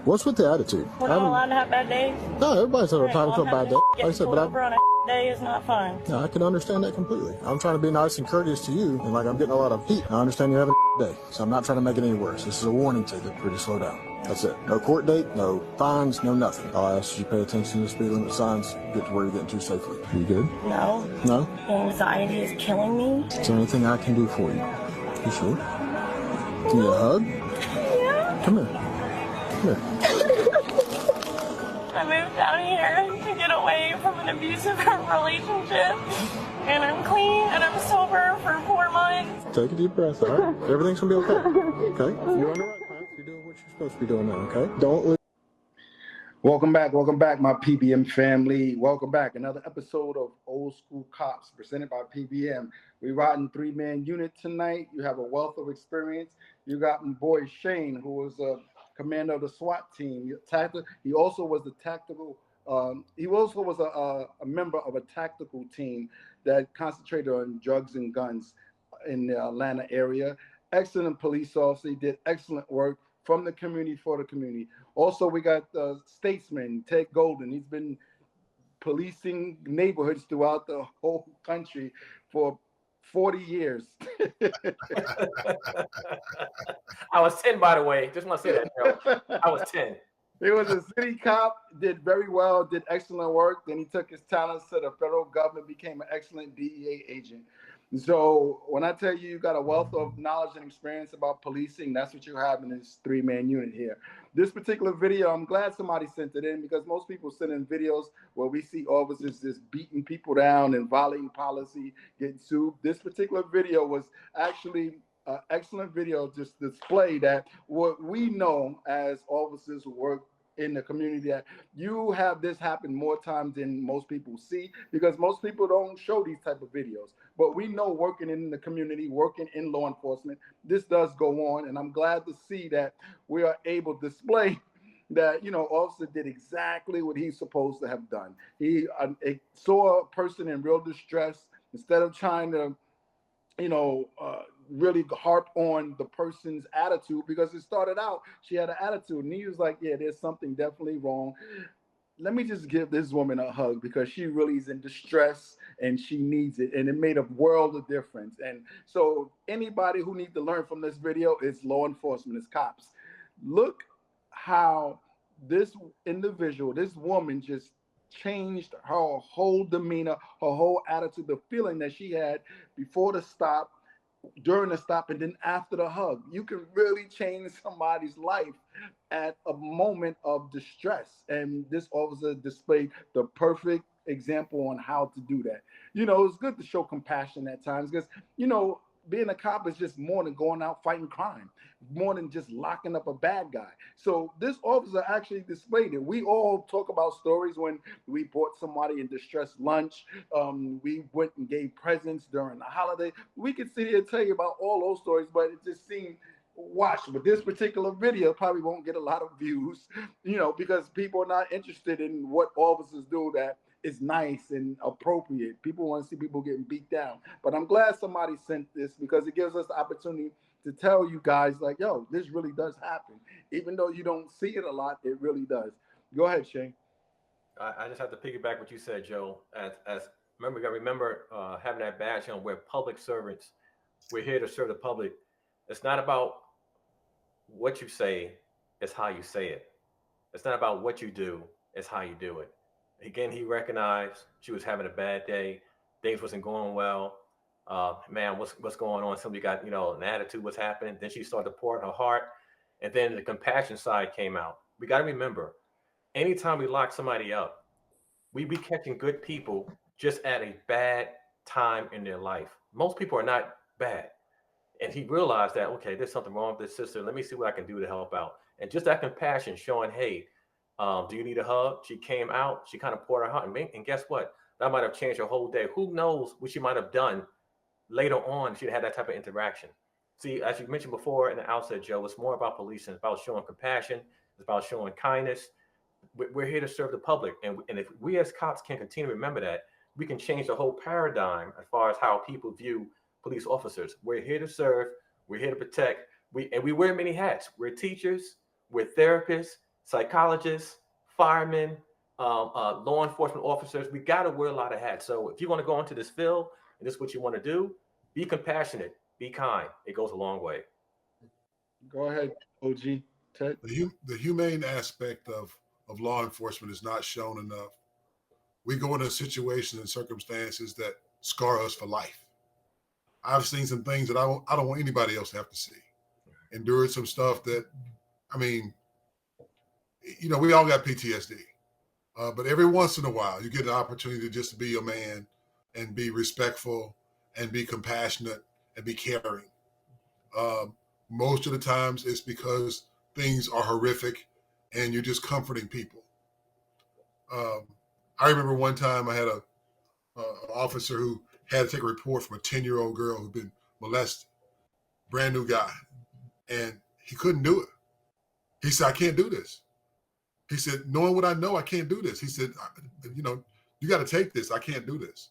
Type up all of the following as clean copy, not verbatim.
What's with the attitude? We're not allowed to have bad days. No, everybody's entitled to a bad day. Like I said, but over on a day is not fun. no, I can understand that completely. I'm trying to be nice and courteous to you, and like I'm getting a lot of heat. I understand you're having a day, so I'm not trying to make it any worse. This is a warning ticket for you to slow down. That's it. No court date, no fines, no nothing. I'll ask you to pay attention to the speed limit signs, get to where you're getting to safely. Are you good? No. No? Anxiety is killing me. Is there anything I can do for you? You sure? Give me a hug? Yeah. Come here. Come here. I moved down here to get away from an abusive relationship. And I'm clean and I'm sober for 4 months. Take a deep breath, all right? Everything's going to be okay. Okay? You're on the right path. You're doing what you're supposed to be doing now, okay? Don't lose. Welcome back, my PBM family. Welcome back. Another episode of Old School Cops presented by PBM. We're riding 3-man unit tonight. You have a wealth of experience. You got my boy Shane, who was a commander of the SWAT team. He also was the tactical. He also was a member of a tactical team that concentrated on drugs and guns in the Atlanta area. Excellent police officer. He did excellent work from the community for the community. Also, we got statesman Ted Golden. He's been policing neighborhoods throughout the whole country for 40 years. I was 10, by the way. Just want to say that, Joe. I was 10. He was a city cop, did very well, did excellent work. Then he took his talents to the federal government, became an excellent DEA agent. So when I tell you got a wealth of knowledge and experience about policing, that's what you have in this 3-man unit here. This particular video, I'm glad somebody sent it in because most people send in videos where we see officers just beating people down and violating policy, getting sued. This particular video was actually an excellent video, just display that what we know as officers who work in the community, that you have this happen more times than most people see, because most people don't show these type of videos. But we know, working in the community, working in law enforcement, this does go on, and I'm glad to see that we are able to display that, officer did exactly what he's supposed to have done. He saw a person in real distress. Instead of trying to, really harp on the person's attitude, because it started out, she had an attitude, and he was like, yeah, there's something definitely wrong. Let me just give this woman a hug because she really is in distress and she needs it. And it made a world of difference. And so anybody who needs to learn from this video is law enforcement, is cops. Look how this individual, this woman, just changed her whole demeanor, her whole attitude, the feeling that she had before the stop, during the stop, and then after the hug. You can really change somebody's life at a moment of distress. And this officer displayed the perfect example on how to do that. It's good to show compassion at times because, being a cop is just more than going out fighting crime, more than just locking up a bad guy. So this officer actually displayed it. We all talk about stories when we bought somebody in distress lunch. We went and gave presents during the holiday. We could sit here and tell you about all those stories, but it just seemed watched. But this particular video probably won't get a lot of views, because people are not interested in what officers do that is nice and appropriate. People want to see people getting beat down. But I'm glad somebody sent this because it gives us the opportunity to tell you guys, like, yo, this really does happen. Even though you don't see it a lot, it really does. Go ahead, Shane. I just have to piggyback what you said, Joe. As remember, you got to remember having that badge on. We're public servants. We're here to serve the public. It's not about what you say, it's how you say it. It's not about what you do, it's how you do it. Again, he recognized she was having a bad day. Things wasn't going well. Man, what's going on? Somebody got, an attitude, what's happening. Then she started to pour in her heart. And then the compassion side came out. We got to remember, anytime we lock somebody up, we be catching good people just at a bad time in their life. Most people are not bad. And he realized that, okay, there's something wrong with this sister. Let me see what I can do to help out. And just that compassion showing, hey, do you need a hug? She came out, she kind of poured her heart, and guess what? That might have changed her whole day. Who knows what she might have done later on if she had that type of interaction. See, as you mentioned before in the outset, Joe, it's more about policing. It's about showing compassion. It's about showing kindness. We're here to serve the public. And if we as cops can continue to remember that, we can change the whole paradigm as far as how people view police officers. We're here to serve. We're here to protect. We wear many hats. We're teachers. We're therapists, psychologists, firemen, law enforcement officers. We got to wear a lot of hats. So if you want to go into this field and this is what you want to do, be compassionate, be kind. It goes a long way. Go ahead, OG. Ted. The humane aspect of law enforcement is not shown enough. We go into situations and circumstances that scar us for life. I've seen some things that I don't want anybody else to have to see. Endured some stuff that, I mean, you know, we all got PTSD. But every once in a while, you get an opportunity to just be a man and be respectful and be compassionate and be caring. Most of the times it's because things are horrific and you're just comforting people. I remember one time I had an officer who had to take a report from a 10-year-old girl who'd been molested, brand new guy, and he couldn't do it. He said, I can't do this. He said, knowing what I know, I can't do this. He said, you know, you got to take this. I can't do this.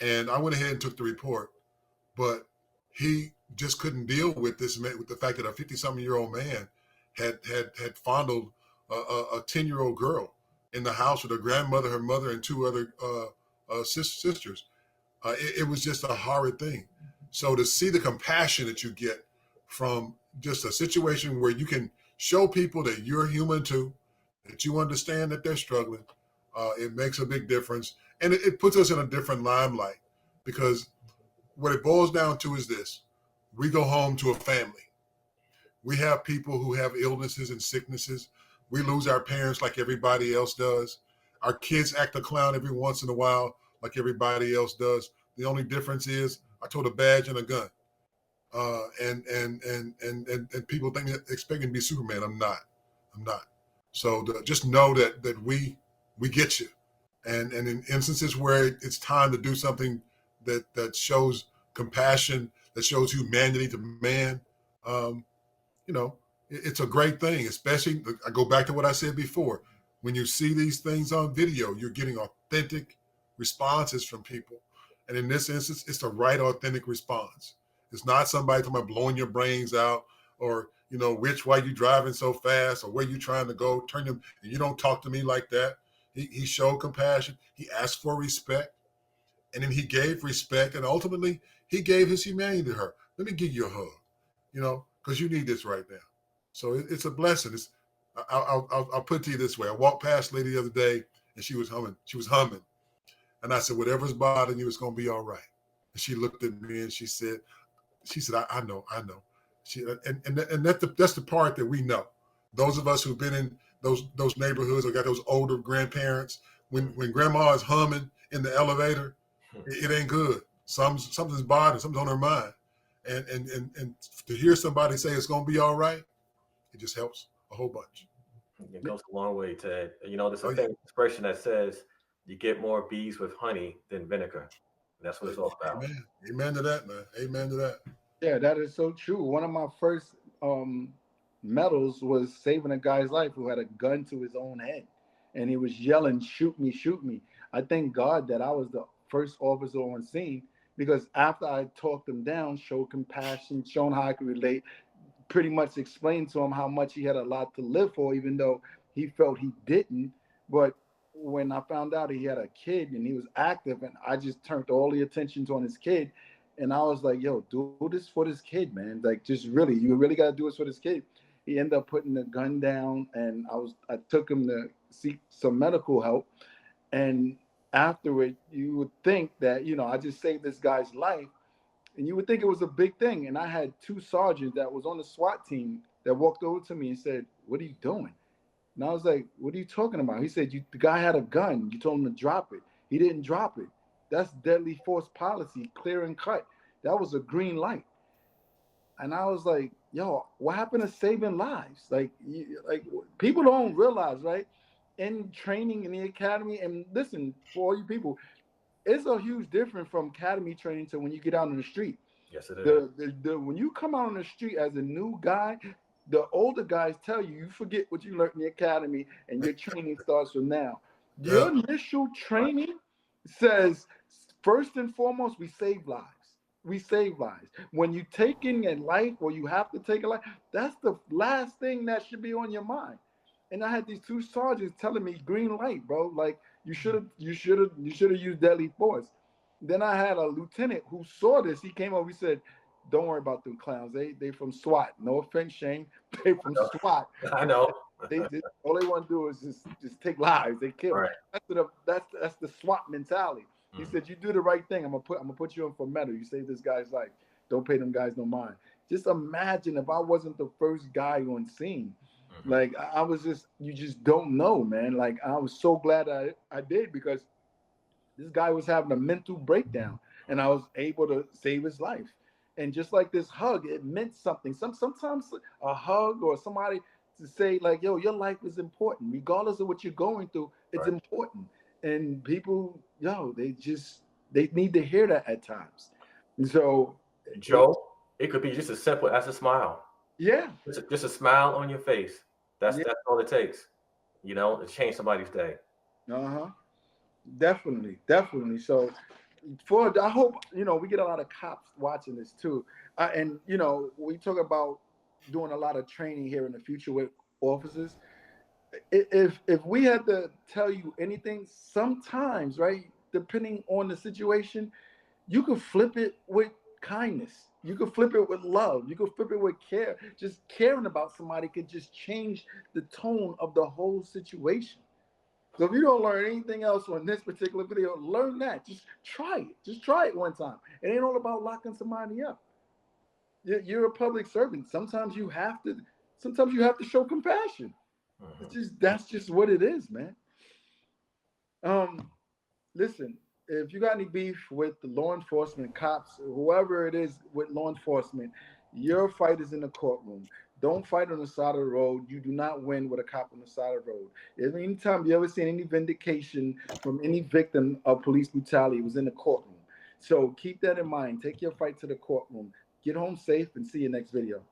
And I went ahead and took the report, but he just couldn't deal with this, with the fact that a 50-something-year-old man had fondled a 10-year-old girl in the house with her grandmother, her mother, and two other sisters. It was just a horrid thing. So to see the compassion that you get from just a situation where you can show people that you're human too, that you understand that they're struggling, it makes a big difference. And it puts us in a different limelight, because what it boils down to is this: we go home to a family. We have people who have illnesses and sicknesses. We lose our parents like everybody else does. Our kids act a clown every once in a while like everybody else does. The only difference is I told a badge and a gun. And people expect me to be Superman. I'm not. So just know that we get you. And in instances where it's time to do something that shows compassion, that shows humanity to man, you know, it's a great thing. Especially, I go back to what I said before. When you see these things on video, you're getting authentic responses from people. And in this instance, it's the right authentic response. It's not somebody talking about blowing your brains out, or, you know, why you driving so fast, or where you trying to go, turn them, and you don't talk to me like that. He showed compassion. He asked for respect, and then he gave respect, and ultimately he gave his humanity to her. Let me give you a hug, you know, because you need this right now. So it's a blessing. I'll put it to you this way. I walked past a lady the other day, and she was humming. And I said, whatever's bothering you, it's going to be all right. And she looked at me and she said, I know. And that's the part that we know. Those of us who've been in those neighborhoods or got those older grandparents, when grandma is humming in the elevator, it ain't good. Something's bothering, something's on her mind. And to hear somebody say it's going to be all right, it just helps a whole bunch. It goes a long way, Ted. You know, there's a famous expression that says, you get more bees with honey than vinegar. And that's what it's all about. Amen to that, man. Amen to that. Yeah, that is so true. One of my first medals was saving a guy's life who had a gun to his own head. And he was yelling, shoot me, shoot me. I thank God that I was the first officer on scene, because after I talked him down, showed compassion, shown how I could relate, pretty much explained to him how much he had a lot to live for, even though he felt he didn't. But when I found out he had a kid and he was active, and I just turned all the attention on his kid, and I was like, yo, do this for this kid, man. Like, just really, you really got to do this for this kid. He ended up putting the gun down, and I took him to seek some medical help. And afterward, you would think that, you know, I just saved this guy's life, and you would think it was a big thing. And I had two sergeants that was on the SWAT team that walked over to me and said, what are you doing? And I was like, what are you talking about? He said, the guy had a gun. You told him to drop it. He didn't drop it. That's deadly force policy, clear and cut. That was a green light. And I was like, yo, what happened to saving lives? Like people don't realize, right? In training in the academy, and listen, for all you people, it's a huge difference from academy training to when you get out on the street. Yes, it is. When you come out on the street as a new guy, the older guys tell you forget what you learned in the academy, and your training starts from now. Your initial training says, first and foremost, we save lives. We save lives. When you take in a life, or you have to take a life, that's the last thing that should be on your mind. And I had these two sergeants telling me green light, bro. Like you should have used deadly force. Then I had a lieutenant who saw this. He came over. He said, "Don't worry about them clowns. They from SWAT. No offense, Shane. They from SWAT. I know. They all they want to do is just take lives. They kill. Right. That's the SWAT mentality." He said, "You do the right thing. I'm gonna put you in for medal. You save this guy's life. Don't pay them guys no mind." Just imagine if I wasn't the first guy on scene. Like I was just, you just don't know, man. Like I was so glad I did, because this guy was having a mental breakdown and I was able to save his life. And just like this hug, it meant something. Sometimes a hug or somebody to say like, yo, your life is important. Regardless of what you're going through, it's important. And people, they need to hear that at times. And so Joe, it could be just as simple as a smile. Yeah. Just a smile on your face. That's all it takes, to change somebody's day. Definitely. So I hope, we get a lot of cops watching this too. And, we talk about doing a lot of training here in the future with officers. If we had to tell you anything, sometimes, right, depending on the situation, you could flip it with kindness. You could flip it with love. You could flip it with care. Just caring about somebody could just change the tone of the whole situation. So if you don't learn anything else on this particular video, learn that. Just try it. Just try it one time. It ain't all about locking somebody up. You're a public servant. Sometimes you have to show compassion. That's just what it is, man. Listen, if you got any beef with the law enforcement, cops, whoever it is with law enforcement, your fight is in the courtroom. Don't fight on the side of the road. You do not win with a cop on the side of the road. If anytime you ever seen any vindication from any victim of police brutality, it was in the courtroom. So keep that in mind. Take your fight to the courtroom. Get home safe and see you next video.